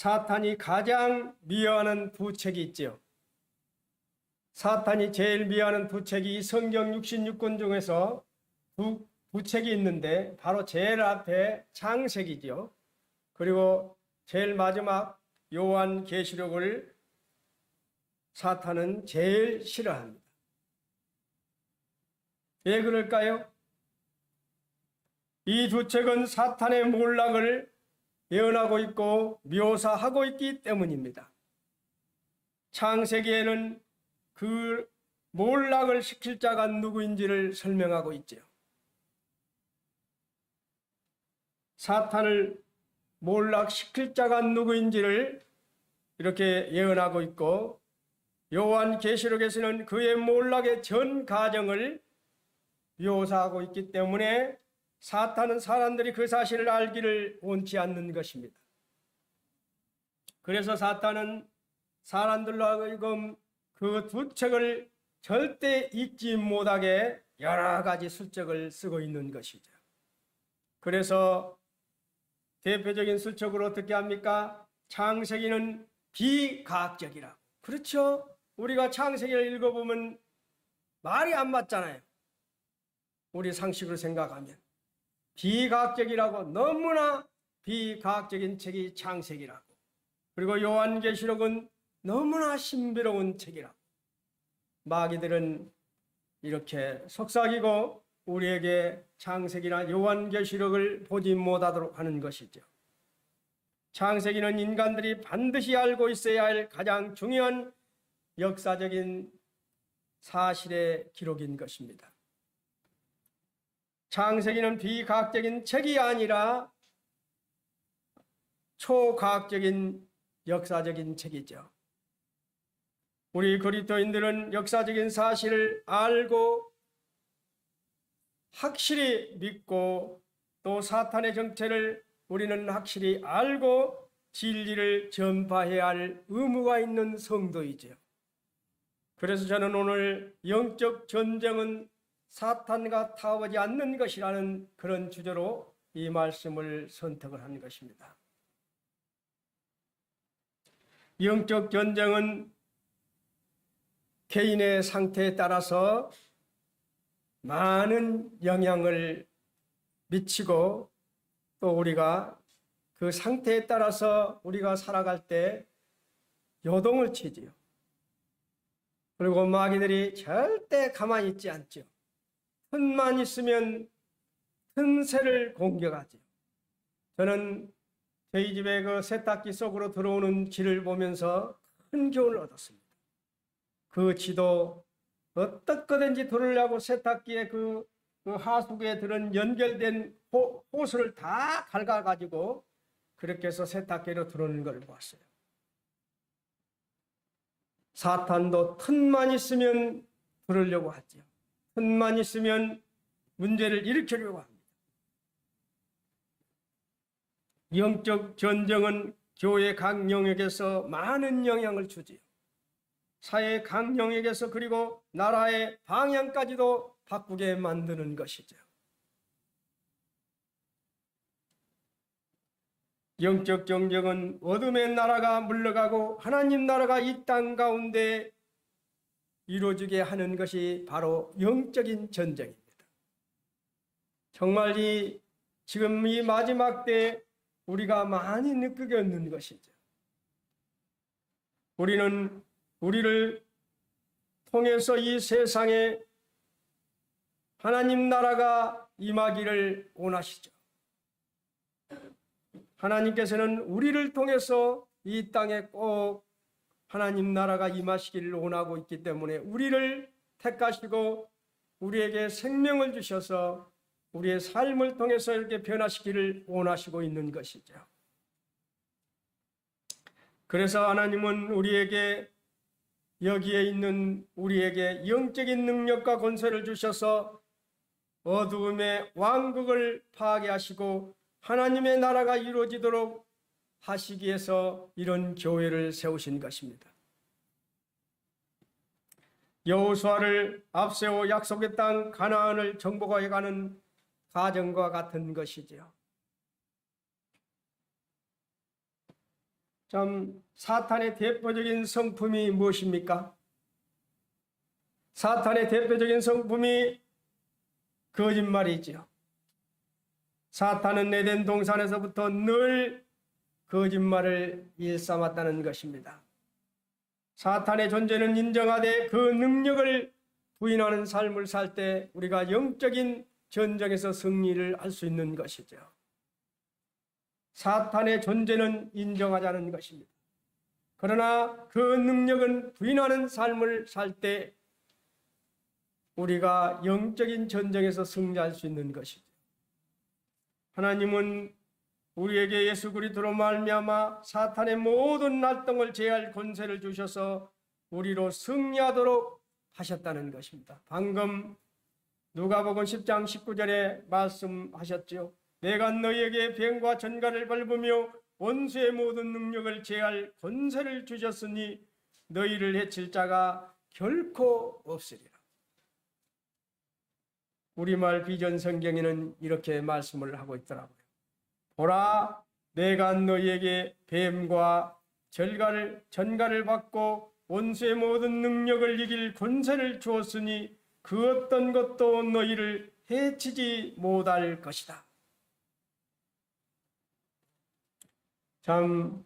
사탄이 가장 미워하는 두 책이 있지요. 사탄이 제일 미워하는 두 책이 성경 66권 중에서 두 책이 있는데 바로 제일 앞에 창세기죠. 그리고 제일 마지막 요한계시록을 사탄은 제일 싫어합니다. 왜 그럴까요? 이 두 책은 사탄의 몰락을 예언하고 있고 묘사하고 있기 때문입니다. 창세기에는 그 몰락을 시킬 자가 누구인지를 설명하고 있지요. 사탄을 몰락시킬 자가 누구인지를 이렇게 예언하고 있고 요한계시록에서는 그의 몰락의 전 과정을 묘사하고 있기 때문에 사탄은 사람들이 그 사실을 알기를 원치 않는 것입니다. 그래서 사탄은 사람들로 하여금 그 두 책을 절대 읽지 못하게 여러 가지 술책을 쓰고 있는 것이죠. 그래서 대표적인 술책으로 어떻게 합니까? 창세기는 비과학적이라. 그렇죠? 우리가 창세기를 읽어보면 말이 안 맞잖아요. 우리 상식으로 생각하면. 비과학적이라고, 너무나 비과학적인 책이 창세기라고. 그리고 요한계시록은 너무나 신비로운 책이라고. 마귀들은 이렇게 속삭이고 우리에게 창세기나 요한계시록을 보지 못하도록 하는 것이죠. 창세기는 인간들이 반드시 알고 있어야 할 가장 중요한 역사적인 사실의 기록인 것입니다. 창세기는 비과학적인 책이 아니라 초과학적인 역사적인 책이죠. 우리 그리스도인들은 역사적인 사실을 알고 확실히 믿고 또 사탄의 정체를 우리는 확실히 알고 진리를 전파해야 할 의무가 있는 성도이죠. 그래서 저는 오늘 영적 전쟁은 사탄과 타오지 않는 것이라는 그런 주제로 이 말씀을 선택을 한 것입니다. 영적 전쟁은 개인의 상태에 따라서 많은 영향을 미치고 또 우리가 그 상태에 따라서 우리가 살아갈 때 요동을 치지요. 그리고 마귀들이 절대 가만히 있지 않죠. 틈만 있으면 틈새를 공격하죠. 저는 저희 집에 그 세탁기 속으로 들어오는 지를 보면서 큰 교훈을 얻었습니다. 그 지도 어떻게든지 들으려고 세탁기에 그 하수구에 들은 연결된 호스를 다 갉아가지고 그렇게 해서 세탁기로 들어오는 걸 보았어요. 사탄도 틈만 있으면 들으려고 하죠. 틈만 있으면 문제를 일으키려고 합니다. 영적 전쟁은 교회 각 영역에서 많은 영향을 주지요. 사회 각 영역에서 그리고 나라의 방향까지도 바꾸게 만드는 것이죠. 영적 전쟁은 어둠의 나라가 물러가고 하나님 나라가 이 땅 가운데 이루어지게 하는 것이 바로 영적인 전쟁입니다. 정말 지금 이 마지막 때 우리가 많이 느끼게 있는 것이죠. 우리는 우리를 통해서 이 세상에 하나님 나라가 임하기를 원하시죠. 하나님께서는 우리를 통해서 이 땅에 꼭 하나님 나라가 임하시기를 원하고 있기 때문에 우리를 택하시고 우리에게 생명을 주셔서 우리의 삶을 통해서 이렇게 변화시키기를 원하시고 있는 것이죠. 그래서 하나님은 우리에게 여기에 있는 우리에게 영적인 능력과 권세를 주셔서 어두움의 왕국을 파괴하시고 하나님의 나라가 이루어지도록 하시기 위해서 이런 교회를 세우신 것입니다. 여호수아를 앞세워 약속의 땅 가나안을 정복해가는 가정과 같은 것이지요. 참 사탄의 대표적인 성품이 무엇입니까? 사탄의 대표적인 성품이 거짓말이지요. 사탄은 에덴 동산에서부터 늘 거짓말을 일삼았다는 것입니다. 사탄의 존재는 인정하되 그 능력을 부인하는 삶을 살 때 우리가 영적인 전쟁에서 승리를 할 수 있는 것이죠. 사탄의 존재는 인정하자는 것입니다. 그러나 그 능력은 부인하는 삶을 살 때 우리가 영적인 전쟁에서 승리할 수 있는 것이죠. 하나님은 우리에게 예수 그리스도로 말미암아 사탄의 모든 날동을 제할 권세를 주셔서 우리로 승리하도록 하셨다는 것입니다. 방금 누가복음 10장 19절에 말씀하셨죠. 내가 너희에게 뱀과 전갈을 밟으며 원수의 모든 능력을 제할 권세를 주셨으니 너희를 해칠 자가 결코 없으리라. 우리말 비전 성경에는 이렇게 말씀을 하고 있더라고요. 보라, 내가 너희에게 뱀과 전갈을 받고 원수의 모든 능력을 이길 권세를 주었으니 그 어떤 것도 너희를 해치지 못할 것이다. 참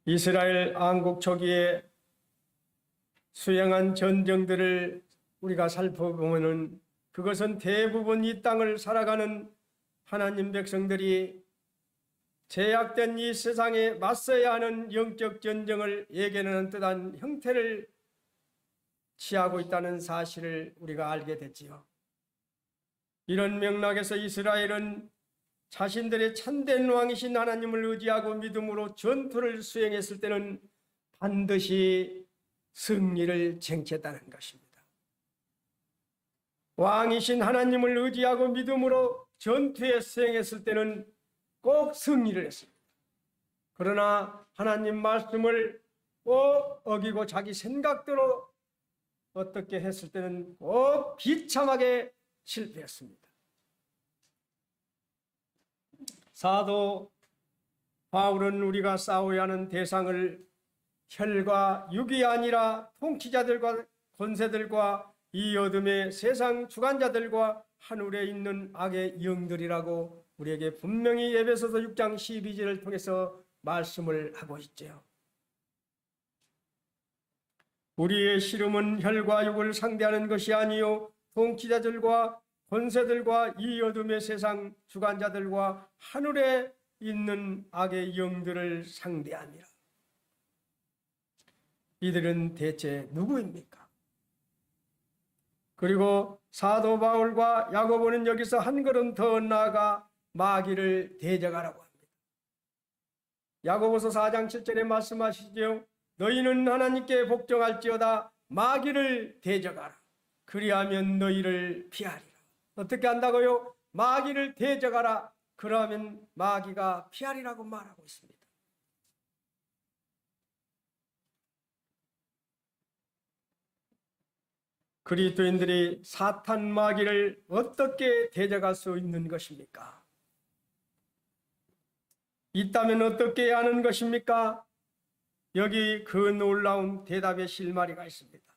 이스라엘 왕국 초기에 수행한 전쟁들을 우리가 살펴보면은 그것은 대부분 이 땅을 살아가는 하나님 백성들이 제약된 이 세상에 맞서야 하는 영적 전쟁을 예견하는 듯한 형태를 취하고 있다는 사실을 우리가 알게 됐지요. 이런 맥락에서 이스라엘은 자신들의 참된 왕이신 하나님을 의지하고 믿음으로 전투를 수행했을 때는 반드시 승리를 쟁취했다는 것입니다. 왕이신 하나님을 의지하고 믿음으로 전투에 수행했을 때는 꼭 승리를 했습니다. 그러나 하나님 말씀을 꼭 어기고 자기 생각대로 어떻게 했을 때는 꼭 비참하게 실패했습니다. 사도 바울은 우리가 싸워야 하는 대상을 혈과 육이 아니라 통치자들과 권세들과 이 어둠의 세상 주관자들과 하늘에 있는 악의 영들이라고 우리에게 분명히 에베소서 6장 12절을 통해서 말씀을 하고 있죠. 우리의 씨름은 혈과 육을 상대하는 것이 아니요 통치자들과 권세들과 이 어둠의 세상 주관자들과 하늘에 있는 악의 영들을 상대함이라. 이들은 대체 누구입니까? 그리고 사도 바울과 야고보는 여기서 한 걸음 더 나아가 마귀를 대적하라고 합니다. 야고보서 4장 7절에 말씀하시죠. 너희는 하나님께 복종할지어다 마귀를 대적하라. 그리하면 너희를 피하리라. 어떻게 한다고요? 마귀를 대적하라. 그러면 마귀가 피하리라고 말하고 있습니다. 그리스도인들이 사탄 마귀를 어떻게 대적할 수 있는 것입니까? 있다면 어떻게 하는 것입니까? 여기 그 놀라운 대답의 실마리가 있습니다.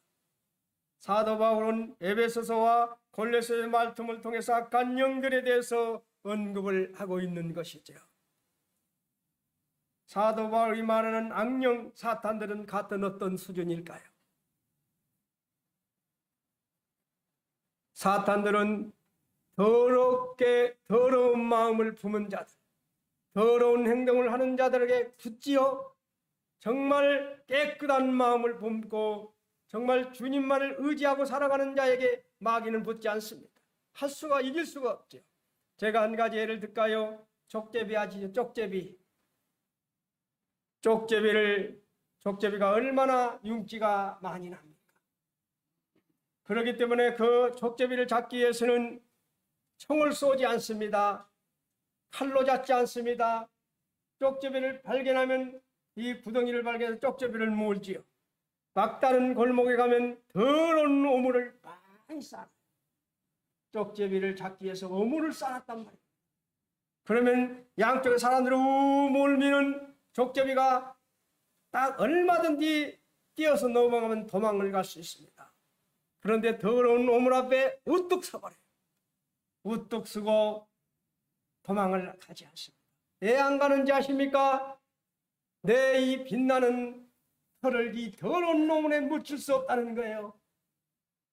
사도 바울은 에베소서와 골로새의 말씀을 통해서 악한 영들에 대해서 언급을 하고 있는 것이죠. 사도 바울이 말하는 악령 사탄들은 같은 어떤 수준일까요? 사탄들은 더러운 마음을 품은 자들, 더러운 행동을 하는 자들에게 붙지어 정말 깨끗한 마음을 품고 정말 주님만을 의지하고 살아가는 자에게 마귀는 붙지 않습니다. 이길 수가 없죠. 제가 한 가지 예를 들까요? 족제비 아시죠? 족제비가 얼마나 윤기가 많이 납니까? 그렇기 때문에 그 족제비를 잡기 위해서는 총을 쏘지 않습니다. 칼로 잡지 않습니다. 족제비를 발견하면 이 구덩이를 발견해서 족제비를 몰지요. 막다른 골목에 가면 더러운 오물을 많이 쌓아. 족제비를 잡기 위해서 오물을 쌓았단 말이에요. 그러면 양쪽에 사람들이 몰면은 족제비가 딱 얼마든지 뛰어서 넘어가면 도망을 갈 수 있습니다. 그런데 더러운 오물 앞에 우뚝 서버려요. 우뚝 서고 도망을 가지 않습니다. 왜 안 가는지 아십니까? 내 이 빛나는 털을 이 더러운 오물에 묻힐 수 없다는 거예요.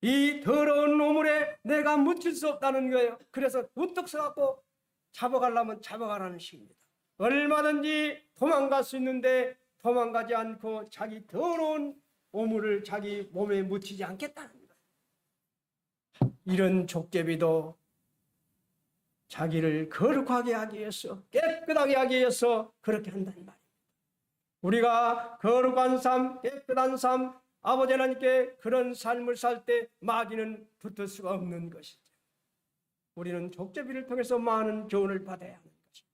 이 더러운 오물에 내가 묻힐 수 없다는 거예요. 그래서 우뚝 서갖고 잡아가려면 잡아가라는 식입니다. 얼마든지 도망갈 수 있는데 도망가지 않고 자기 더러운 오물을 자기 몸에 묻히지 않겠다는 거예요. 이런 족제비도 자기를 거룩하게 하기 위해서, 깨끗하게 하기 위해서 그렇게 한다는 말입니다. 우리가 거룩한 삶, 깨끗한 삶, 아버지 하나님께 그런 삶을 살 때 마귀는 붙을 수가 없는 것이죠. 우리는 족제비를 통해서 많은 교훈을 받아야 하는 것입니다.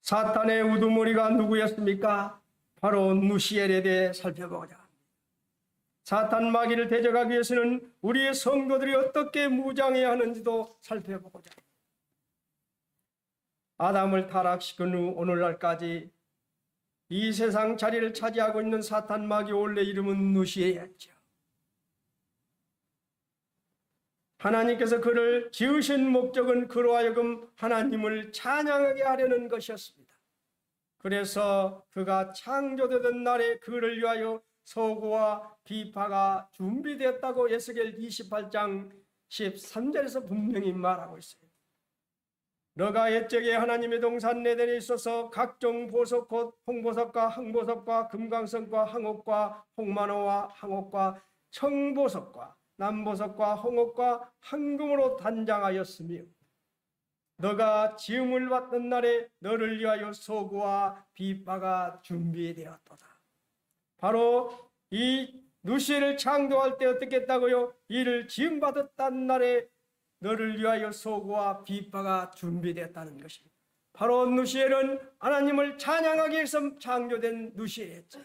사탄의 우두머리가 누구였습니까? 바로 누시엘에 대해 살펴보자 합니다. 사탄 마귀를 대적하기 위해서는 우리의 성도들이 어떻게 무장해야 하는지도 살펴보고자 합니다. 아담을 타락시킨 후 오늘날까지 이 세상 자리를 차지하고 있는 사탄 마귀 원래 이름은 누시엘이었죠. 하나님께서 그를 지으신 목적은 그로 하여금 하나님을 찬양하게 하려는 것이었습니다. 그래서 그가 창조되던 날에 그를 위하여 소고와 비파가 준비되었다고 에스겔 28장 13절에서 분명히 말하고 있어요. 너가 옛적에 하나님의 동산 에덴에 있어서 각종 보석 곧 홍보석과 항보석과 금강석과 항옥과 홍만호와 항옥과 청보석과 남보석과 홍옥과 황금으로 단장하였으며 너가 지음을 받던 날에 너를 위하여 소구와 비파가 준비되었도다. 바로 이 누시엘을 창조할 때 어떻게 했다고요? 이를 지음받았던 날에 너를 위하여 소구와 비파가 준비되었다는 것입니다. 바로 누시엘은 하나님을 찬양하기 위해서 창조된 누시엘이었죠.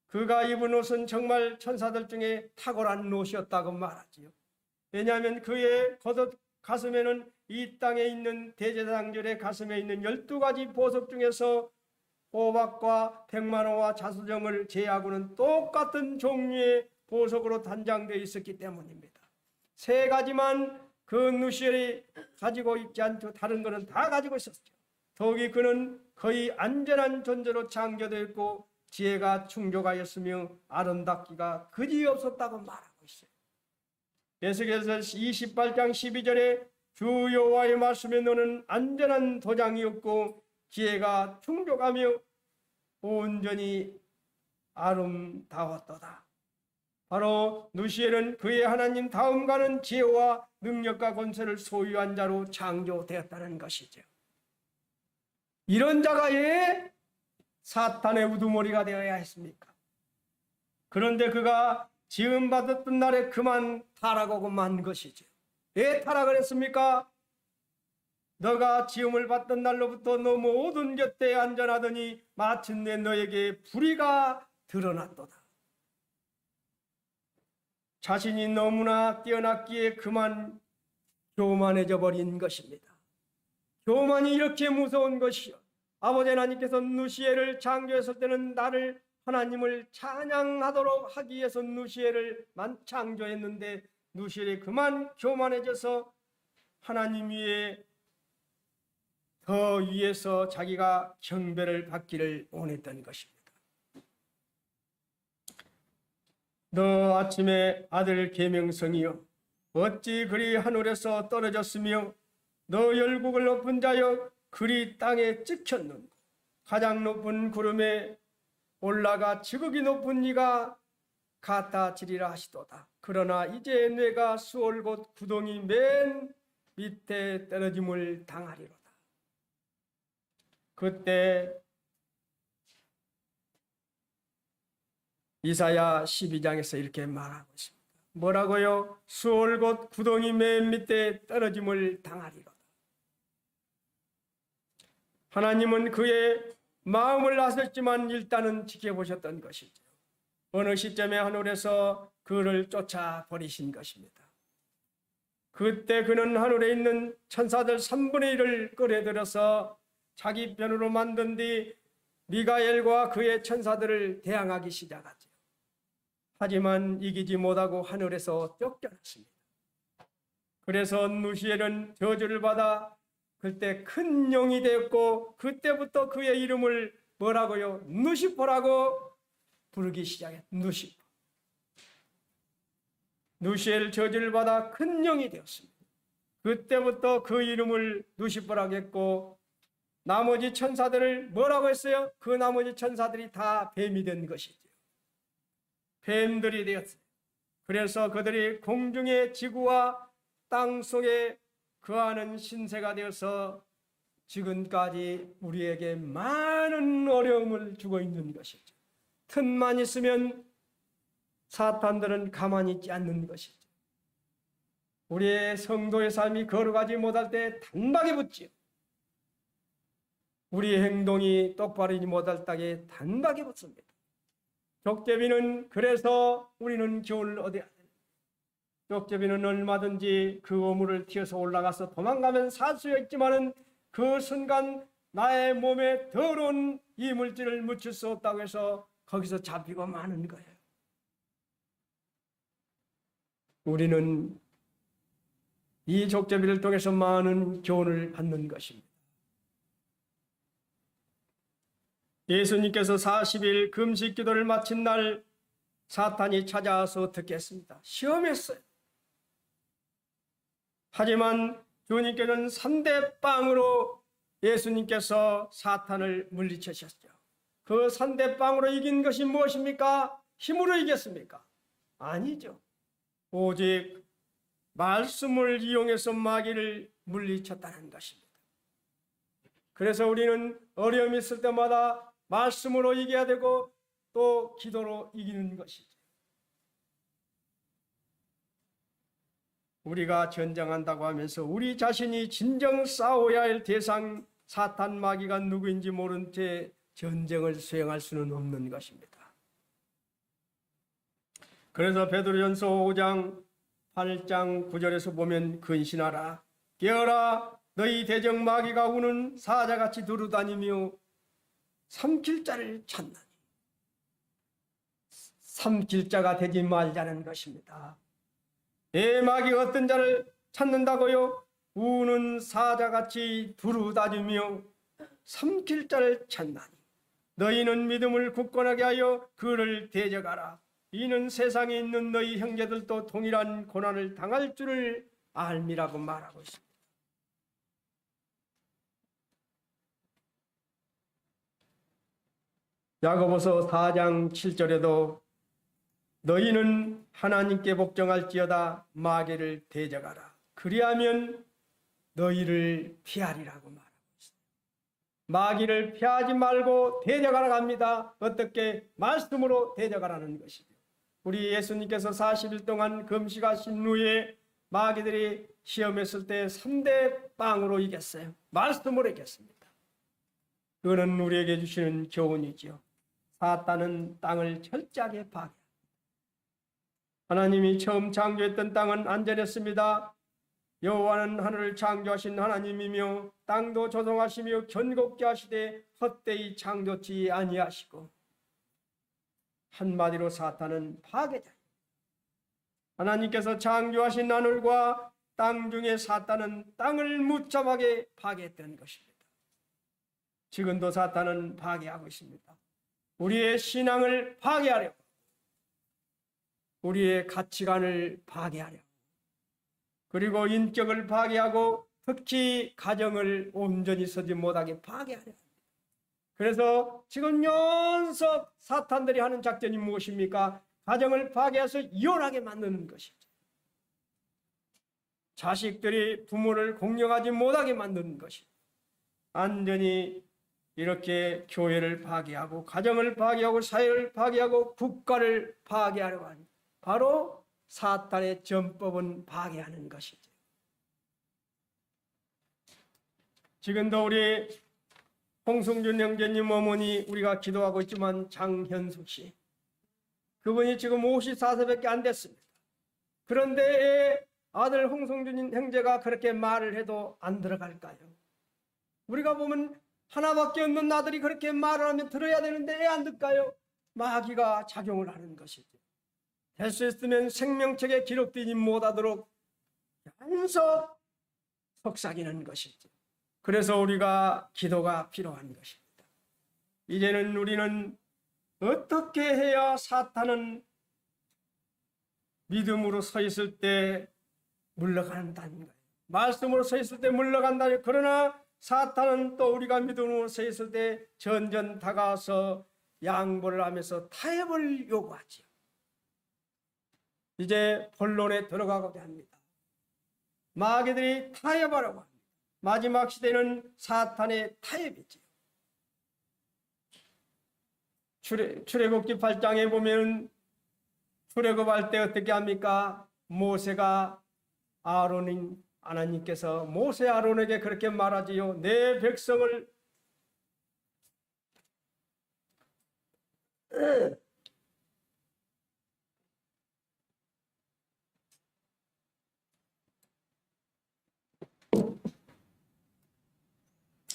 그가 입은 옷은 정말 천사들 중에 탁월한 옷이었다고 말하지요. 왜냐하면 그의 겉옷 가슴에는 이 땅에 있는 대제사장들의 가슴에 있는 12가지 보석 중에서 호박과 백만호와 자수정을 제하고는 똑같은 종류의 보석으로 단장되어 있었기 때문입니다. 3가지만 그 누시엘이 가지고 있지 않고 다른 것은 다 가지고 있었죠. 더욱이 그는 거의 안전한 존재로 창조되었고 지혜가 충족하였으며 아름답기가 그지없었다고 말하고 있어요. 에스겔서 28장 12절에 주 여호와의 말씀에 너는 안전한 도장이었고 지혜가 충족하며 온전히 아름다웠도다. 바로 누시엘은 그의 하나님 다음 가는 지혜와 능력과 권세를 소유한 자로 창조되었다는 것이죠. 이런 자가 왜 사탄의 우두머리가 되어야 했습니까? 그런데 그가 지음받았던 날에 그만 타락하고 만 것이죠. 왜 타락을 했습니까? 너가 지음을 받던 날로부터 너 모든 곁에 안전하더니 마침내 너에게 불의가 드러났도다. 자신이 너무나 뛰어났기에 그만 교만해져 버린 것입니다. 교만이 이렇게 무서운 것이요. 아버지 하나님께서 누시엘을 창조했을 때는 나를 하나님을 찬양하도록 하기 위해서 누시엘을 창조했는데 누시엘이 그만 교만해져서 하나님 위에 더 위에서 자기가 경배를 받기를 원했던 것입니다. 너 아침에 아들 계명성이여 어찌 그리 하늘에서 떨어졌으며 너 열국을 높은 자여 그리 땅에 찍혔는고 가장 높은 구름에 올라가 지극히 높은 이가 갖다 지리라 하시도다. 그러나 이제 내가 수월 곧 구덩이 맨 밑에 떨어짐을 당하리로다. 그때 이사야 12장에서 이렇게 말하고 있습니다. 뭐라고요? 수월 곧 구덩이 맨 밑에 떨어짐을 당하리로다. 하나님은 그의 마음을 아셨지만 일단은 지켜보셨던 것이죠. 어느 시점에 하늘에서 그를 쫓아버리신 것입니다. 그때 그는 하늘에 있는 천사들 3분의 1을 끌어들여서 자기 편으로 만든 뒤 미가엘과 그의 천사들을 대항하기 시작하죠. 하지만 이기지 못하고 하늘에서 쫓겨났습니다. 그래서 누시엘은 저주를 받아 그때 큰 영이 되었고, 그때부터 그의 이름을 뭐라고요? 누시포라고 부르기 시작했어요. 누시포. 누시엘 저주를 받아 큰 영이 되었습니다. 그때부터 그 이름을 누시포라고 했고, 나머지 천사들을 뭐라고 했어요? 그 나머지 천사들이 다 뱀이 된 것이죠. 뱀들이 되었어요. 그래서 그들이 공중의 지구와 땅 속에 거하는 신세가 되어서 지금까지 우리에게 많은 어려움을 주고 있는 것이죠. 틈만 있으면 사탄들은 가만히 있지 않는 것이죠. 우리의 성도의 삶이 걸어가지 못할 때 단박에 붙지요. 우리의 행동이 똑바르지 못할 때에 단박에 붙습니다. 족제비는 그래서 우리는 교훈을 얻어야 됩니다. 족제비는 얼마든지 그 오물을 튀어서 올라가서 도망가면 살 수 있지만은 그 순간 나의 몸에 더러운 이물질을 묻힐 수 없다고 해서 거기서 잡히고 마는 거예요. 우리는 이 족제비를 통해서 많은 교훈을 받는 것입니다. 예수님께서 40일 금식 기도를 마친 날 사탄이 찾아와서 어떻게 했습니다? 시험했어요. 하지만 주님께는 3대 빵으로 예수님께서 사탄을 물리치셨죠. 그 3대 빵으로 이긴 것이 무엇입니까? 힘으로 이겼습니까? 아니죠. 오직 말씀을 이용해서 마귀를 물리쳤다는 것입니다. 그래서 우리는 어려움이 있을 때마다 말씀으로 이겨야 되고 또 기도로 이기는 것이죠. 우리가 전쟁한다고 하면서 우리 자신이 진정 싸워야 할 대상 사탄 마귀가 누구인지 모른 채 전쟁을 수행할 수는 없는 것입니다. 그래서 베드로전서 5장 8장 9절에서 보면 근신하라 깨어라 너희 대적 마귀가 우는 사자같이 두루다니며 삼킬 자를 찾나니. 삼킬 자가 되지 말자는 것입니다. 내 마귀가 어떤 자를 찾는다고요? 우는 사자같이 두루다니며 삼킬 자를 찾나니. 너희는 믿음을 굳건하게 하여 그를 대적하라. 이는 세상에 있는 너희 형제들도 동일한 고난을 당할 줄을 알미라고 말하고 있습니다. 야고보서 4장 7절에도 너희는 하나님께 복종할지어다 마귀를 대적하라. 그리하면 너희를 피하리라고 말하고 있습니다. 마귀를 피하지 말고 대적하라고 합니다. 어떻게? 말씀으로 대적하라는 것이죠. 우리 예수님께서 40일 동안 금식하신 후에 마귀들이 시험했을 때 3대 빵으로 이겼어요. 말씀으로 이겼습니다. 그거는 우리에게 주시는 교훈이지요. 사탄은 땅을 철저하게 파괴합니다. 하나님이 처음 창조했던 땅은 안전했습니다. 여호와는 하늘을 창조하신 하나님이며 땅도 조성하시며 견고케 하시되 헛되이 창조치 아니하시고. 한마디로 사탄은 파괴자입니다. 하나님께서 창조하신 하늘과 땅 중에 사탄은 땅을 무참하게 파괴했던 것입니다. 지금도 사탄은 파괴하고 있습니다. 우리의 신앙을 파괴하려고, 우리의 가치관을 파괴하려고, 그리고 인격을 파괴하고 특히 가정을 온전히 서지 못하게 파괴하려고. 그래서 지금 연속 사탄들이 하는 작전이 무엇입니까? 가정을 파괴해서 이혼하게 만드는 것이죠. 자식들이 부모를 공경하지 못하게 만드는 것이죠. 완전히 이렇게 교회를 파괴하고 가정을 파괴하고 사회를 파괴하고 국가를 파괴하려고 하는, 바로 사탄의 전법은 파괴하는 것이죠. 지금도 우리 홍승준 형제님 어머니 우리가 기도하고 있지만 장현숙 씨, 그분이 지금 54세밖에 안 됐습니다. 그런데 아들 홍성준 형제가 그렇게 말을 해도 안 들어갈까요? 우리가 보면 하나밖에 없는 아들이 그렇게 말을 하면 들어야 되는데 왜 안 듣까요? 마귀가 작용을 하는 것이죠. 될 수 있으면 생명책에 기록되지 못하도록 계속 속삭이는 것이죠. 그래서 우리가 기도가 필요한 것입니다. 이제는 우리는 어떻게 해야 사탄은 믿음으로 서 있을 때 물러간다는 거예요. 말씀으로 서 있을 때 물러간다는 거예요. 그러나 사탄은 또 우리가 믿음으로 서 있을 때 전전 다가와서 양보를 하면서 타협을 요구하지요. 이제 본론에 들어가고자 합니다. 마귀들이 타협하려고 합니다. 마지막 시대는 사탄의 타협이지요. 출애굽기 8장에 보면 출애굽할 때 어떻게 합니까? 모세가 아론인 하나님께서 모세 아론에게 그렇게 말하지요. 내 백성을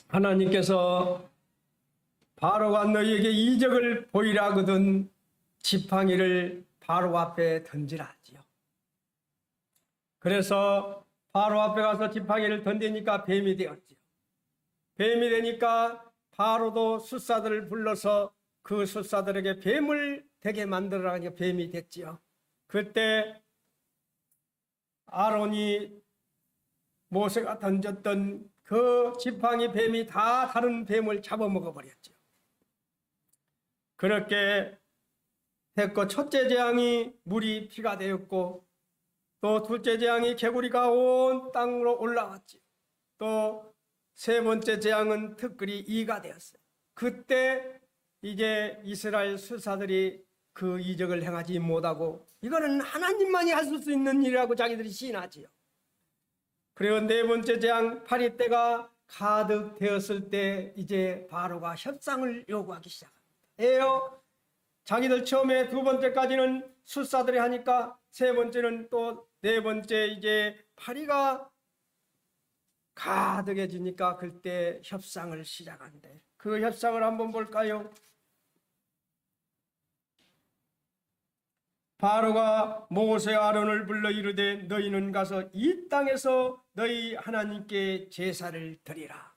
하나님께서 바로가 너희에게 이적을 보이라 하거든 지팡이를 바로 앞에 던지라 하지요. 그래서 바로 앞에 가서 지팡이를 던지니까 뱀이 되었지요. 뱀이 되니까 바로도 술사들을 불러서 그 술사들에게 뱀을 되게 만들어라 하니까 뱀이 됐지요. 그때 아론이 모세가 던졌던 그 지팡이 뱀이 다 다른 뱀을 잡아먹어 버렸죠. 그렇게 됐고 첫째 재앙이 물이 피가 되었고 또 둘째 재앙이 개구리가 온 땅으로 올라왔지. 또 세 번째 재앙은 특글이 이가 되었어요. 그때 이제 이스라엘 술사들이 그 이적을 행하지 못하고 이거는 하나님만이 하실 수 있는 일이라고 자기들이 시인하지요. 그리고 네 번째 재앙 파리 때가 가득 되었을 때 이제 바로가 협상을 요구하기 시작합니다. 에요. 자기들 처음에 두 번째까지는 술사들이 하니까 세 번째는 또 네 번째 이제 파리가 가득해지니까 그때 협상을 시작한대. 그 협상을 한번 볼까요? 바로가 모세 아론을 불러 이르되 너희는 가서 이 땅에서 너희 하나님께 제사를 드리라.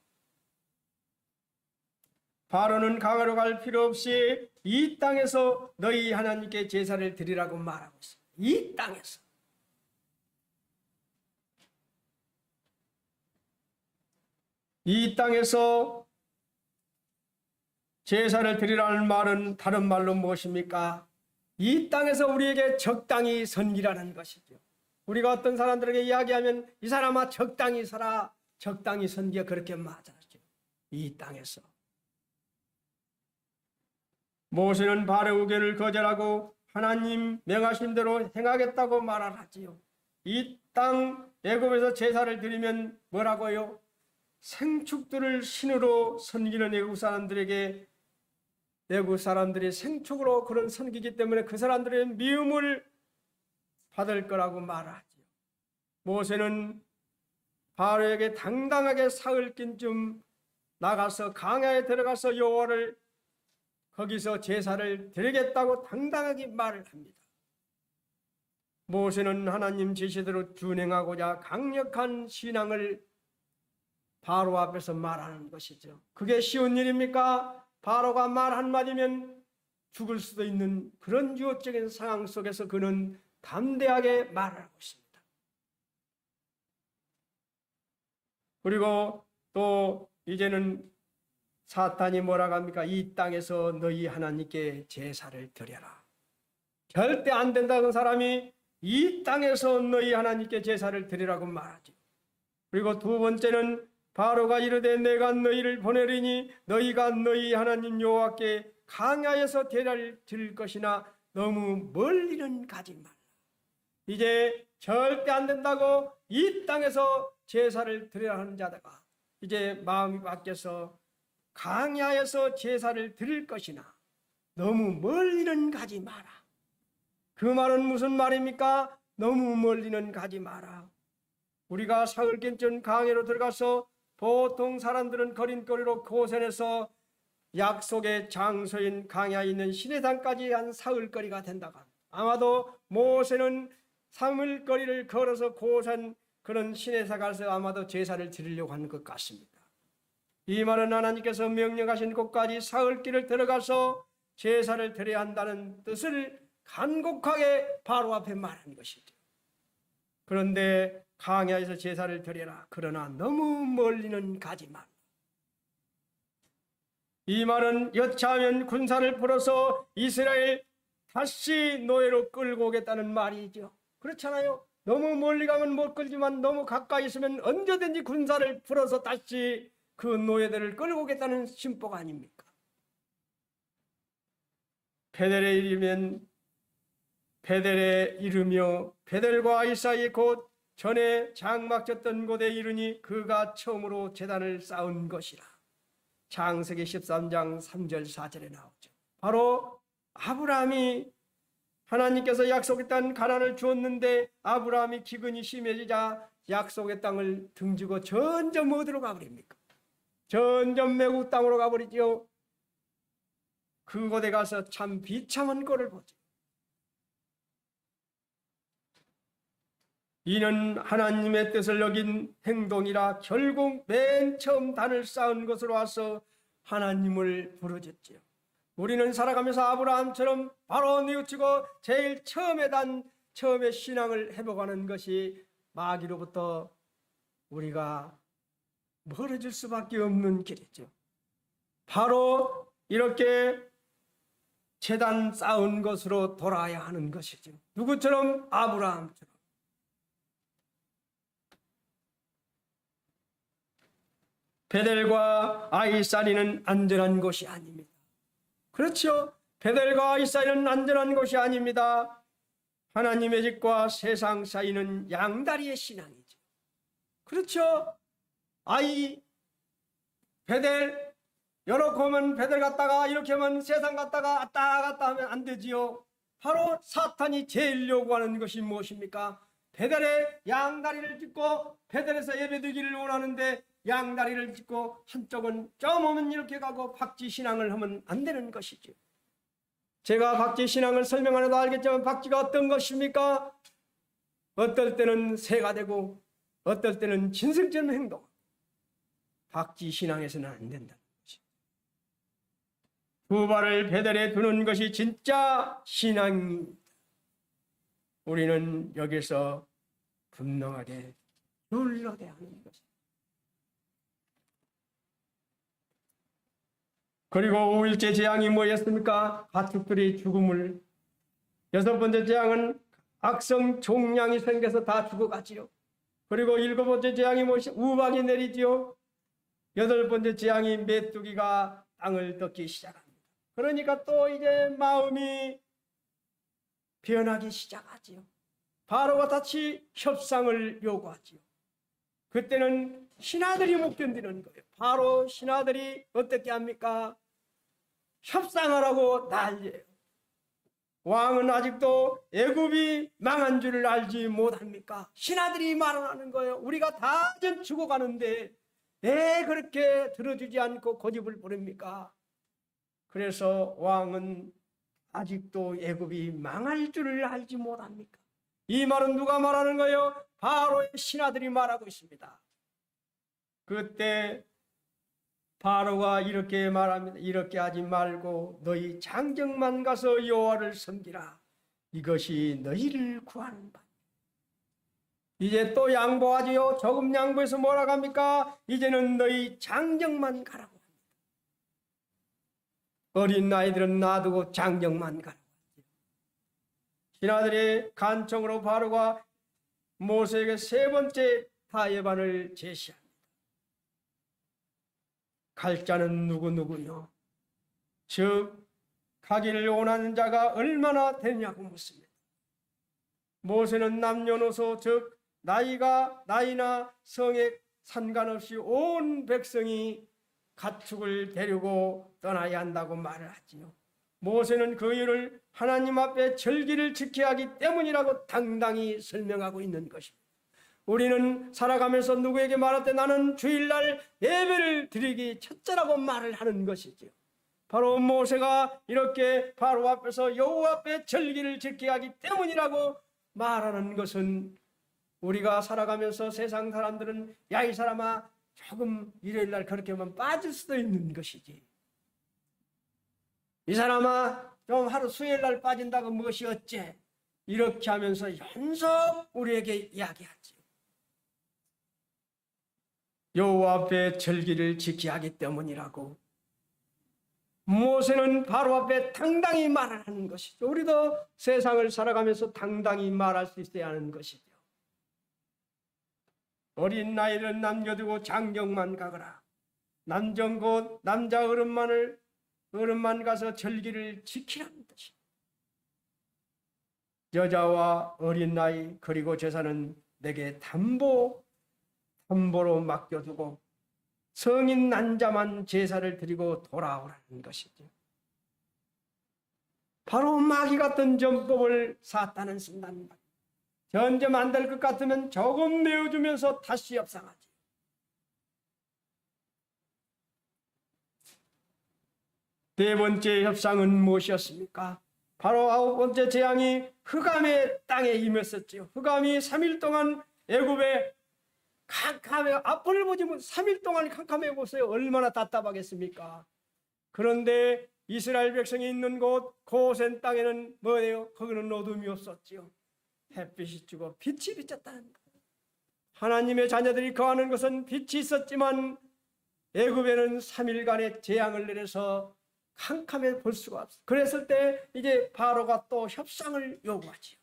바로는 강으로 갈 필요 없이 이 땅에서 너희 하나님께 제사를 드리라고 말하고 있습니다. 이 땅에서. 이 땅에서 제사를 드리라는 말은 다른 말로 무엇입니까? 이 땅에서 우리에게 적당히 섬기라는 것이죠. 우리가 어떤 사람들에게 이야기하면 이 사람아 적당히 살아, 적당히 섬겨 그렇게 말하죠. 이 땅에서. 모세는 바로 의견을 거절하고 하나님 명하신 대로 행하겠다고 말을 하지요. 이 땅 애굽에서 제사를 드리면 뭐라고요? 생축들을 신으로 섬기는 애굽 사람들에게 애굽 사람들이 생축으로 그런 섬기기 때문에 그 사람들의 미움을 받을 거라고 말하지요. 모세는 바로에게 당당하게 사흘 낀쯤 나가서 강야에 들어가서 여호와를 거기서 제사를 드리겠다고 당당하게 말을 합니다. 모세는 하나님 지시대로 준행하고자 강력한 신앙을 바로 앞에서 말하는 것이죠. 그게 쉬운 일입니까? 바로가 말 한마디면 죽을 수도 있는 그런 유혹적인 상황 속에서 그는 담대하게 말을 하고 있습니다. 그리고 또 이제는 사탄이 뭐라고 합니까? 이 땅에서 너희 하나님께 제사를 드려라. 절대 안 된다는 사람이 이 땅에서 너희 하나님께 제사를 드리라고 말하죠. 그리고 두 번째는 바로가 이르되 내가 너희를 보내리니 너희가 너희 하나님 여호와께 강야에서 제사를 드릴 것이나 너무 멀리는 가지 말라. 이제 절대 안 된다고 이 땅에서 제사를 드려야 하는 자다가 이제 마음이 바뀌어서 강야에서 제사를 드릴 것이나 너무 멀리는 가지 마라. 그 말은 무슨 말입니까? 너무 멀리는 가지 마라. 우리가 사흘경전 강해로 들어가서 보통 사람들은 걸음걸이로 고센에서 약속의 장소인 강야에 있는 시내산까지 한 사흘거리가 된다고 합니다. 아마도 모세는 3일거리를 걸어서 고센 그런 시내사 가서 아마도 제사를 드리려고 하는 것 같습니다. 이 말은 하나님께서 명령하신 곳까지 사흘길을 들어가서 제사를 드려야 한다는 뜻을 간곡하게 바로 앞에 말하는 것이죠. 그런데 강야에서 제사를 드려라. 그러나 너무 멀리는 가지 말라. 이 말은 여차하면 군사를 풀어서 이스라엘 다시 노예로 끌고 오겠다는 말이죠. 그렇잖아요. 너무 멀리 가면 못 끌지만 너무 가까이 있으면 언제든지 군사를 풀어서 다시 그 노예들을 끌고 오겠다는 심보가 아닙니까? 베델에 이르면 베델에 이르며 베델과 아이 사이에 곧 전에 장막 졌던 곳에 이르니 그가 처음으로 제단을 쌓은 것이라. 창세기 13장 3절 4절에 나오죠. 바로 아브라함이 하나님께서 약속했던 가나안을 주었는데 아브라함이 기근이 심해지자 약속의 땅을 등지고 점점 어디로 가버립니까? 점점 외국 땅으로 가버리죠. 그곳에 가서 참 비참한 꼴을 보죠. 이는 하나님의 뜻을 어긴 행동이라 결국 맨 처음 단을 쌓은 것으로 와서 하나님을 부르짖지요. 우리는 살아가면서 아브라함처럼 바로 뉘우치고 제일 처음에 신앙을 회복하는 것이 마귀로부터 우리가 멀어질 수밖에 없는 길이죠. 바로 이렇게 제단 쌓은 것으로 돌아야 하는 것이죠. 누구처럼? 아브라함처럼. 베델과 아이사리는 안전한 곳이 아닙니다. 그렇죠. 베델과 아이사리는 안전한 곳이 아닙니다. 하나님의 집과 세상 사이는 양다리의 신앙이죠. 그렇죠. 베델 이렇게 하면 베델 갔다가 이렇게 하면 세상 갔다가 왔다 갔다 하면 안 되지요. 바로 사탄이 제일 요구하는 것이 무엇입니까? 베델에 양다리를 짓고 베델에서 예배드리기를 원하는데 양다리를 짓고 한쪽은 좀 오면 이렇게 가고 박쥐신앙을 하면 안 되는 것이죠. 제가 박쥐신앙을 설명하려도 알겠지만 박쥐가 어떤 것입니까? 어떨 때는 새가 되고 어떨 때는 진승처럼 행동. 박쥐신앙에서는 안 된다는 것이죠. 두 발을 베델에 두는 것이 진짜 신앙입니다. 우리는 여기서 분명하게 눌러야 하는 것입니다. 그리고 5일째 재앙이 뭐였습니까? 가축들이 죽음을. 6번째 재앙은 악성 종양이 생겨서 다 죽어가지요. 그리고 7번째 재앙이 무엇이? 우박이 내리지요. 8번째 재앙이 메뚜기가 땅을 덮기 시작합니다. 그러니까 또 이제 마음이 변하기 시작하지요. 바로와 같이 협상을 요구하지요. 그때는 신하들이 못 견디는 거예요. 바로 신하들이 어떻게 합니까? 협상하라고 난리예요. 왕은 아직도 애굽이 망한 줄을 알지 못합니까? 신하들이 말하는 거예요. 우리가 다 죽어가는데 왜 그렇게 들어주지 않고 고집을 부립니까? 그래서 왕은 아직도 애굽이 망할 줄을 알지 못합니까? 이 말은 누가 말하는 거예요? 바로의 신하들이 말하고 있습니다. 그때 바로가 이렇게 말합니다. 이렇게 하지 말고 너희 장정만 가서 여호와를 섬기라. 이것이 너희를 구하는 바. 이제 또 양보하지요. 조금 양보해서 뭐라고 합니까? 이제는 너희 장정만 가라고 합니다. 어린 아이들은 놔두고 장정만 가라고 합니다. 신하들의 간청으로 바로가 모세에게 3번째 타협안을 제시합니다. 갈 자는 누구누구요? 즉 가기를 원하는 자가 얼마나 되냐고 묻습니다. 모세는 남녀노소 즉 나이나 성에 상관없이 온 백성이 가축을 데리고 떠나야 한다고 말을 하지요. 모세는 그 이유를 하나님 앞에 절기를 지켜야 하기 때문이라고 당당히 설명하고 있는 것입니다. 우리는 살아가면서 누구에게 말할 때 나는 주일날 예배를 드리기 첫째라고 말을 하는 것이지요. 바로 모세가 이렇게 바로 앞에서 여호와 앞에 절기를 지켜야 하기 때문이라고 말하는 것은, 우리가 살아가면서 세상 사람들은 야 이 사람아 조금 일요일날 그렇게만 빠질 수도 있는 것이지, 이 사람아 좀 하루 수요일날 빠진다고 무엇이 어째, 이렇게 하면서 연속 우리에게 이야기하지. 여호와 앞에 절기를 지켜야 하기 때문이라고 모세는 바로 앞에 당당히 말을 하는 것이죠. 우리도 세상을 살아가면서 당당히 말할 수 있어야 하는 것이죠. 어린 나이를 남겨두고 장정만 가거라. 남정 곧 남자 어른만 가서 절기를 지키라는 뜻이다. 여자와 어린 나이 그리고 제사는 내게 담보로 맡겨두고 성인 난자만 제사를 드리고 돌아오라는 것이죠. 바로 마귀 같은 전법을 사탄은 쓴다는 말. 전쟁 안 될 것 같으면 조금 내어주면서 다시 협상하지. 네 번째 협상은 무엇이었습니까? 바로 아홉 번째 재앙이 흑암의 땅에 임했었지요. 흑암이 3일 동안 애굽에 캄캄해, 앞을 보지 못 3일 동안 캄캄해 보세요. 얼마나 답답하겠습니까? 그런데 이스라엘 백성이 있는 곳 고센 땅에는 뭐예요? 거기는 어둠이 없었지요. 햇빛이 지고 빛이 비쳤다는 거예요. 하나님의 자녀들이 거하는 것은 빛이 있었지만 애굽에는 3일간의 재앙을 내려서 캄캄해 볼 수가 없어요. 그랬을 때 이제 바로가 또 협상을 요구하지요.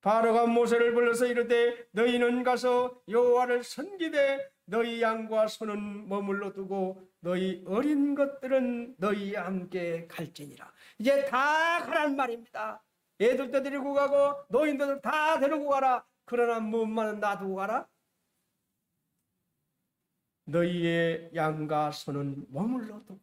바로가 모세를 불러서 이르되 너희는 가서 여호와를 섬기되 너희 양과 소는 머물러 두고 너희 어린 것들은 너희와 함께 갈지니라. 이제 다 가란 말입니다. 애들도 데리고 가고 노인들도 다 데리고 가라. 그러나 몸만은 놔두고 가라. 너희의 양과 소는 머물러 두고.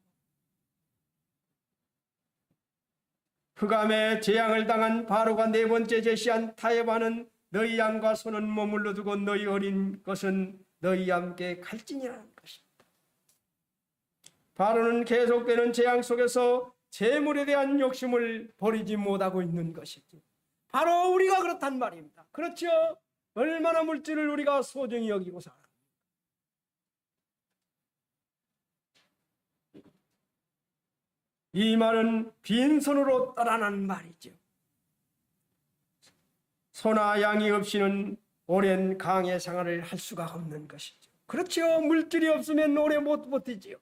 흑암의 재앙을 당한 바로가 네 번째 제시한 타협안은 너희 양과 소는 머물러 두고 너희 어린 것은 너희와 함께 갈지니라는 것입니다. 바로는 계속되는 재앙 속에서 재물에 대한 욕심을 버리지 못하고 있는 것이죠. 바로 우리가 그렇단 말입니다. 그렇죠? 얼마나 물질을 우리가 소중히 여기고 살아. 이 말은 빈손으로 떠나는 말이죠. 소나 양이 없이는 오랜 강의 생활을 할 수가 없는 것이죠. 그렇죠. 물질이 없으면 오래 못 버티지요.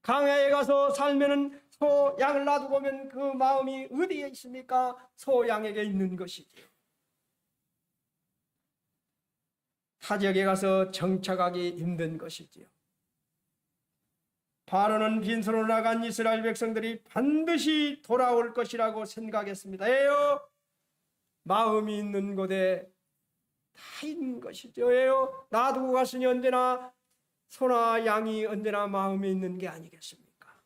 강야에 가서 살면은 소, 양을 놔두고 오면 그 마음이 어디에 있습니까? 소, 양에게 있는 것이지요. 타지역에 가서 정착하기 힘든 것이지요. 바로는 빈손으로 나간 이스라엘 백성들이 반드시 돌아올 것이라고 생각했습니다. 에요, 마음이 있는 곳에 다 있는 것이죠. 에요, 놔두고 갔으니 언제나 소나 양이 언제나 마음에 있는 게 아니겠습니까?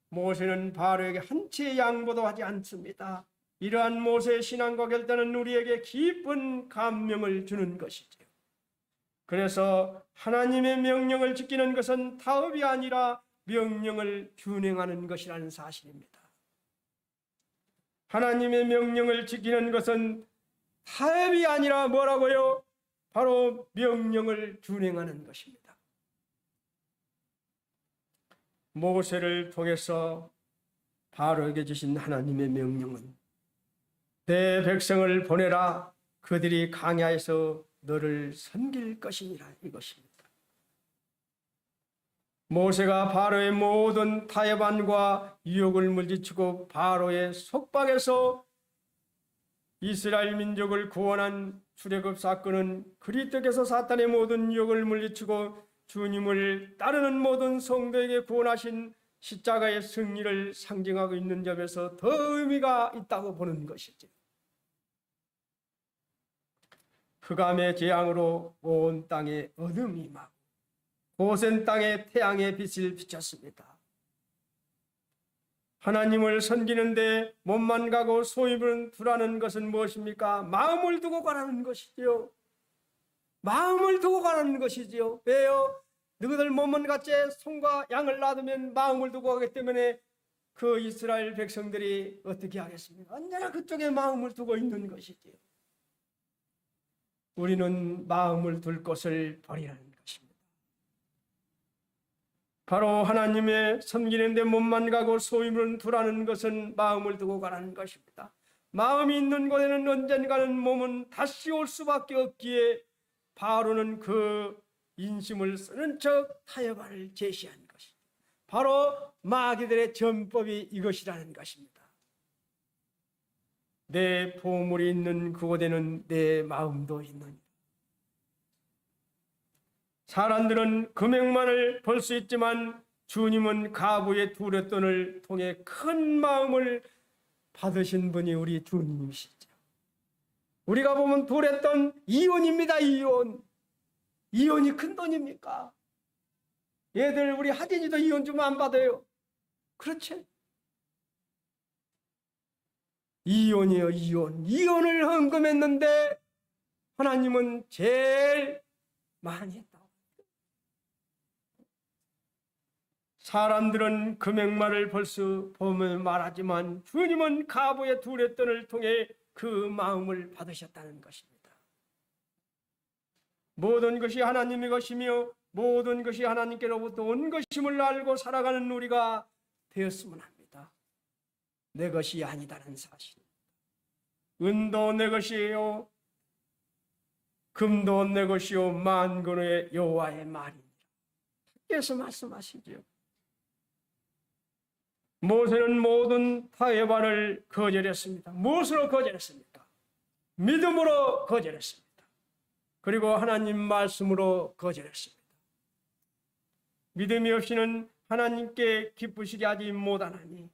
모세는 바로에게 한 채의 양보도 하지 않습니다. 이러한 모세의 신앙과 결단은 우리에게 깊은 감명을 주는 것이죠. 그래서 하나님의 명령을 지키는 것은 타협이 아니라 명령을 준행하는 것이라는 사실입니다. 하나님의 명령을 지키는 것은 타협이 아니라 뭐라고요? 바로 명령을 준행하는 것입니다. 모세를 통해서 바로에게 주신 하나님의 명령은 내 백성을 보내라, 그들이 광야에서 너를 섬길 것이니라, 이것입니다. 모세가 바로의 모든 타협안과 유혹을 물리치고 바로의 속박에서 이스라엘 민족을 구원한 출애굽 사건은 그리스도께서 사탄의 모든 유혹을 물리치고 주님을 따르는 모든 성도에게 구원하신 십자가의 승리를 상징하고 있는 점에서 더 의미가 있다고 보는 것이죠. 흑암의 재앙으로 온 땅에 어둠이 임하고 고센 땅에 태양의 빛을 비쳤습니다. 하나님을 섬기는데 몸만 가고 소임을 두라는 것은 무엇입니까? 마음을 두고 가라는 것이지요. 마음을 두고 가라는 것이지요. 왜요? 너희들 몸만 같이 손과 양을 놔두면 마음을 두고 가기 때문에 그 이스라엘 백성들이 어떻게 하겠습니까? 언제나 그쪽에 마음을 두고 있는 것이지요. 우리는 마음을 둘 것을 버리라는 것입니다. 바로 하나님의 섬기는데 몸만 가고 소임을 두라는 것은 마음을 두고 가라는 것입니다. 마음이 있는 곳에는 언젠가는 몸은 다시 올 수밖에 없기에 바로는 그 인심을 쓰는 척 타협을 제시한 것입니다. 바로 마귀들의 전법이 이것이라는 것입니다. 내 보물이 있는 그곳에는 내 마음도 있느니라. 사람들은 금액만을 벌 수 있지만 주님은 가부의 두렵돈을 통해 큰 마음을 받으신 분이 우리 주님이시죠. 우리가 보면 두렵돈 이혼입니다. 이혼이 큰 돈입니까? 얘들 우리 하진이도 이혼 주면 안 받아요. 그렇지? 이혼이요, 이혼을 헌금했는데 하나님은 제일 많이 했다. 사람들은 금액만을 보면 말하지만 주님은 가부의 두렵돈을 통해 그 마음을 받으셨다는 것입니다. 모든 것이 하나님의 것이며 모든 것이 하나님께로부터 온 것임을 알고 살아가는 우리가 되었으면 합니다. 내 것이 아니다는 사실. 은도 내 것이에요. 금도 내 것이요 만군의 여호와의 말입니다. 하께서 말씀하시죠. 모세는 모든 타협안을 거절했습니다. 무엇으로 거절했습니까? 믿음으로 거절했습니다. 그리고 하나님 말씀으로 거절했습니다. 믿음이 없이는 하나님께 기쁘시게 하지 못하나니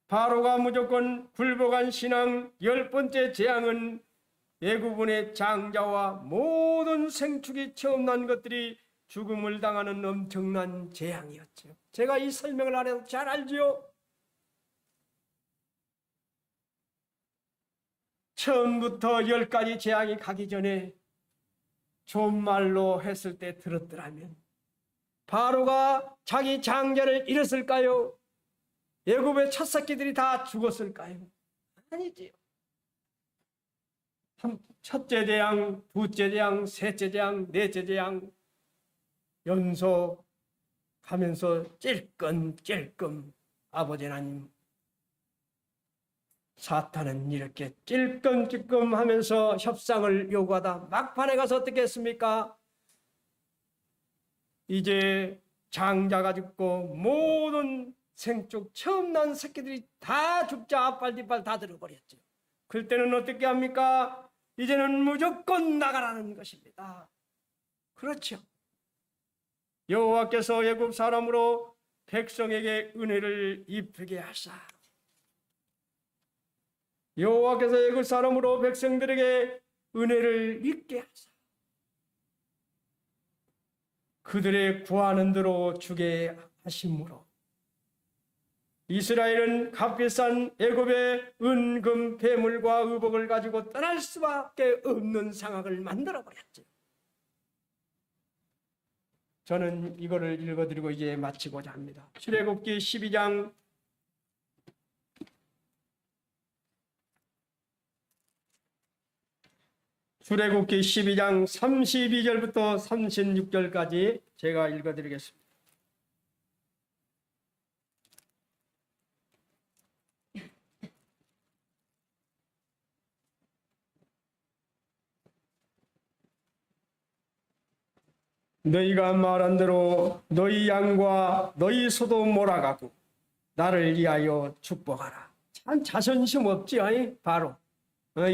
바로가 무조건 굴복한 신앙 10번째 재앙은 애굽의 장자와 모든 생축이 처음 난 것들이 죽음을 당하는 엄청난 재앙이었죠. 제가 이 설명을 안 해도 잘 알지요. 처음부터 10가지 재앙이 가기 전에 좋은 말로 했을 때 들었더라면 바로가 자기 장자를 잃었을까요? 애굽의 첫 새끼들이 다 죽었을까요? 아니지요. 첫째 재앙, 둘째 재앙, 셋째 재앙, 넷째 재앙 연속하면서 찔끔찔끔 아버지 하나님 사탄은 이렇게 찔끔찔끔 하면서 협상을 요구하다 막판에 가서 어떻게 했습니까? 이제 장자가 죽고 모든 생축 처음 난 새끼들이 다 죽자 앞발 뒷발 다 들어버렸죠. 그럴 때는 어떻게 합니까? 이제는 무조건 나가라는 것입니다. 그렇죠. 여호와께서 애굽 사람으로 백성에게 은혜를 입히게 하사 여호와께서 애굽 사람으로 백성들에게 은혜를 입게 하사 그들의 구하는 대로 주게 하심으로 이스라엘은 값비싼 애굽의 은금 배물과 의복을 가지고 떠날 수밖에 없는 상황을 만들어버렸죠. 저는 이거를 읽어드리고 이제 마치고자 합니다. 출애굽기 12장 32절부터 36절까지 제가 읽어드리겠습니다. 너희가 말한 대로 너희 양과 너희 소도 몰아가고 나를 위하여 축복하라. 참 자존심 없지? 바로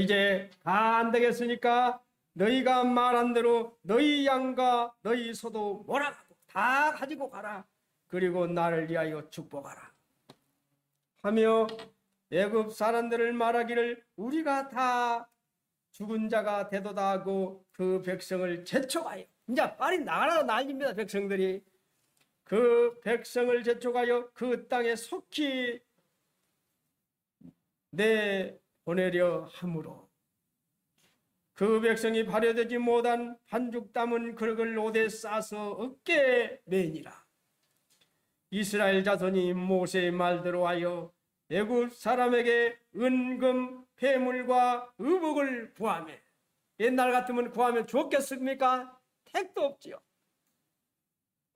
이제 다 안 되겠으니까 너희가 말한 대로 너희 양과 너희 소도 몰아가고 다 가지고 가라. 그리고 나를 위하여 축복하라 하며 애굽 사람들을 말하기를 우리가 다 죽은 자가 되도다 하고 그 백성을 재촉하여 이제 빨리 나가라고 난립니다. 백성들이 그 백성을 재촉하여 그 땅에 속히 내보내려 함으로 그 백성이 발효되지 못한 반죽 담은 그릇을 옷에 싸서 어깨에 매니라. 이스라엘 자손이 모세의 말대로 하여 애굽 사람에게 은금 폐물과 의복을 구하며, 옛날 같으면 구하면 좋겠습니까? 택도 없지요.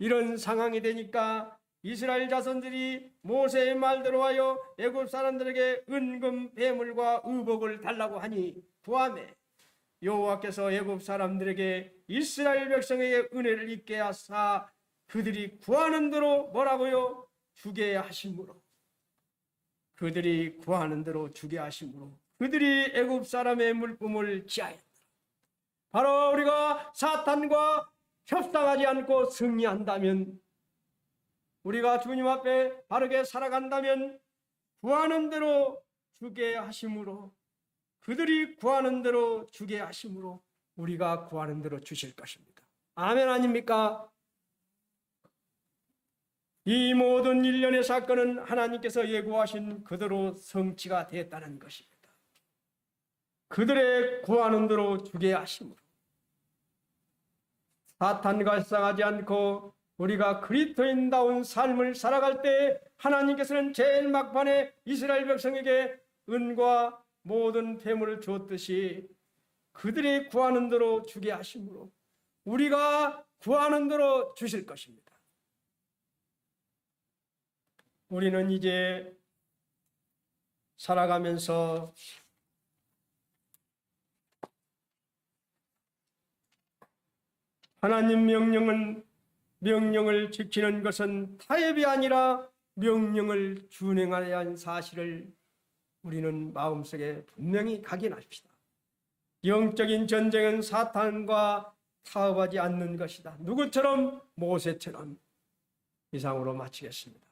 이런 상황이 되니까 이스라엘 자손들이 모세의 말대로 하여 애굽 사람들에게 은금 폐물과 의복을 달라고 하니 구하며, 여호와께서 애굽 사람들에게 이스라엘 백성에게 은혜를 입게 하사 그들이 구하는 대로 뭐라고요? 주게 하심으로, 그들이 구하는 대로 주게 하심으로 그들이 애굽 사람의 물품을 취하였다. 바로 우리가 사탄과 협상하지 않고 승리한다면, 우리가 주님 앞에 바르게 살아간다면 구하는 대로 주게 하심으로, 그들이 구하는 대로 주게 하심으로 우리가 구하는 대로 주실 것입니다. 아멘 아닙니까? 이 모든 일련의 사건은 하나님께서 예고하신 그대로 성취가 됐다는 것입니다. 그들의 구하는 대로 주게 하심으로 사탄과 협상하지 않고 우리가 그리스도인다운 삶을 살아갈 때 하나님께서는 제일 막판에 이스라엘 백성에게 은과 모든 폐물을 줬듯이 그들이 구하는 대로 주게 하심으로 우리가 구하는 대로 주실 것입니다. 우리는 이제 살아가면서 하나님 명령을 지키는 것은 타협이 아니라 명령을 준행하여야 하는 사실을 우리는 마음속에 분명히 각인합시다. 영적인 전쟁은 사탄과 타협하지 않는 것이다. 누구처럼? 모세처럼. 이상으로 마치겠습니다.